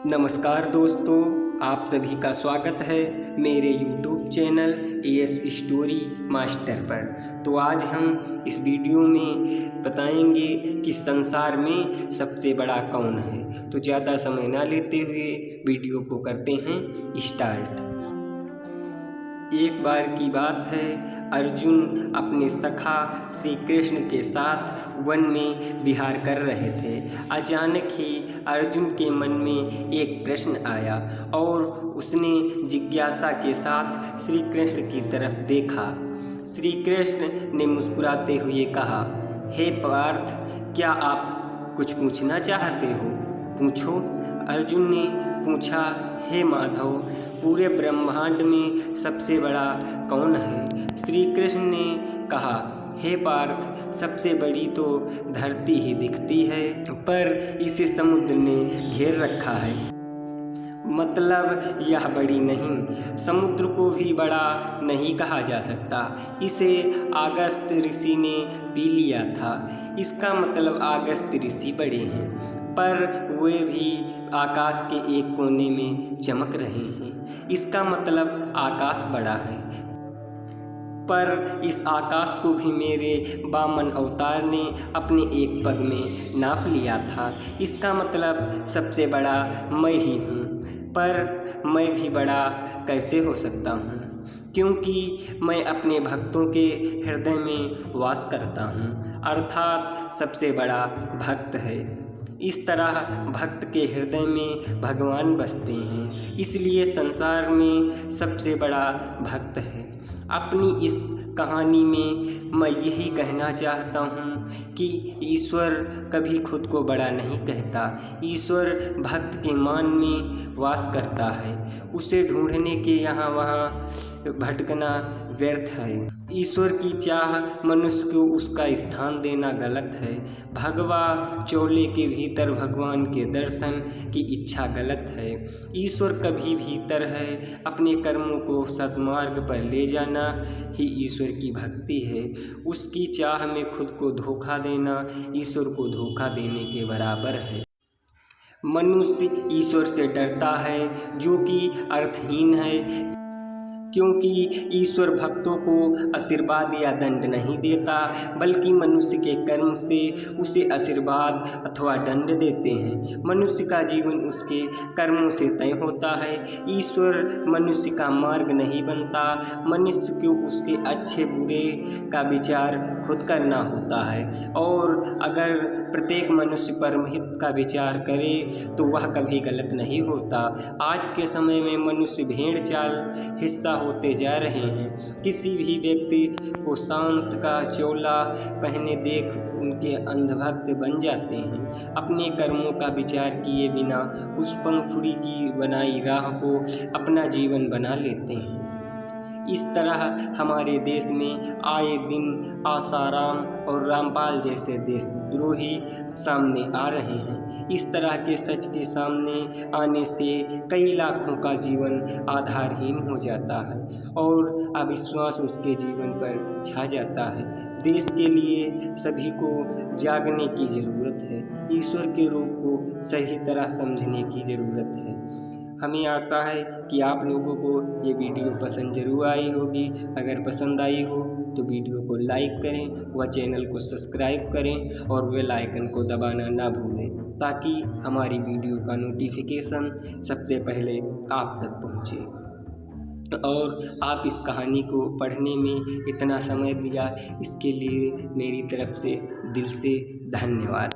नमस्कार दोस्तों, आप सभी का स्वागत है मेरे YouTube channel AS story master पर। तो आज हम इस वीडियो में बताएंगे कि संसार में सबसे बड़ा कौन है। तो ज़्यादा समय ना लेते हुए वीडियो को करते हैं स्टार्ट। एक बार की बात है, अर्जुन अपने सखा श्री कृष्ण के साथ वन में विहार कर रहे थे। अचानक ही अर्जुन के मन में एक प्रश्न आया और उसने जिज्ञासा के साथ श्री कृष्ण की तरफ देखा। श्री कृष्ण ने मुस्कुराते हुए कहा, हे पार्थ, क्या आप कुछ पूछना चाहते हो? पूछो। अर्जुन ने पूछा, हे माधव, पूरे ब्रह्मांड में सबसे बड़ा कौन है? श्री कृष्ण ने कहा, हे पार्थ, सबसे बड़ी तो धरती ही दिखती है, पर इसे समुद्र ने घेर रखा है। मतलब यह बड़ी नहीं, समुद्र को भी बड़ा नहीं कहा जा सकता। इसे अगस्त ऋषि ने पी लिया था। इसका मतलब अगस्त ऋषि बड़े हैं, पर वे भी आकाश के एक कोने में चमक रहे हैं। इसका मतलब आकाश बड़ा है, पर इस आकाश को भी मेरे वामन अवतार ने अपने एक पग में नाप लिया था। इसका मतलब सबसे बड़ा मैं ही हूँ, पर मैं भी बड़ा कैसे हो सकता हूँ? क्योंकि मैं अपने भक्तों के हृदय में वास करता हूँ, अर्थात सबसे बड़ा भक्त है। इस तरह भक्त के हृदय में भगवान बसते हैं, इसलिए संसार में सबसे बड़ा भक्त है। अपनी इस कहानी में मैं यही कहना चाहता हूँ कि ईश्वर कभी खुद को बड़ा नहीं कहता। ईश्वर भक्त के मान में वास करता है। उसे ढूंढने के यहाँ वहाँ भटकना व्यर्थ है। ईश्वर की चाह मनुष्य को उसका स्थान देना गलत है। भगवा चोले के भीतर भगवान के दर्शन की इच्छा गलत है। ईश्वर कभी भीतर है। अपने कर्मों को सद्मार्ग पर ले जाना ही ईश्वर की भक्ति है। उसकी चाह में खुद को धोखा देना ईश्वर को धोखा देने के बराबर है। मनुष्य ईश्वर से डरता है, जो कि अर्थहीन है, क्योंकि ईश्वर भक्तों को आशीर्वाद या दंड नहीं देता, बल्कि मनुष्य के कर्म से उसे आशीर्वाद अथवा दंड देते हैं। मनुष्य का जीवन उसके कर्मों से तय होता है। ईश्वर मनुष्य का मार्ग नहीं बनता। मनुष्य को उसके अच्छे बुरे का विचार खुद करना होता है, और अगर प्रत्येक मनुष्य परमहित का विचार करे तो वह कभी गलत नहीं होता। आज के समय में मनुष्य भेड़ चाल हिस्सा होते जा रहे हैं। किसी भी व्यक्ति को शांत का चोला पहने देख उनके अंधभक्त बन जाते हैं। अपने कर्मों का विचार किए बिना उस पंखुड़ी की बनाई राह को अपना जीवन बना लेते हैं। इस तरह हमारे देश में आए दिन आसाराम और रामपाल जैसे देशद्रोही सामने आ रहे हैं। इस तरह के सच के सामने आने से कई लाखों का जीवन आधारहीन हो जाता है और अविश्वास उसके जीवन पर छा जाता है। देश के लिए सभी को जागने की ज़रूरत है। ईश्वर के रूप को सही तरह समझने की ज़रूरत है। हमें आशा है कि आप लोगों को ये वीडियो पसंद जरूर आई होगी। अगर पसंद आई हो तो वीडियो को लाइक करें व चैनल को सब्सक्राइब करें और बेल आइकन को दबाना ना भूलें, ताकि हमारी वीडियो का नोटिफिकेशन सबसे पहले आप तक पहुँचे। और आप इस कहानी को पढ़ने में इतना समय दिया, इसके लिए मेरी तरफ से दिल से धन्यवाद।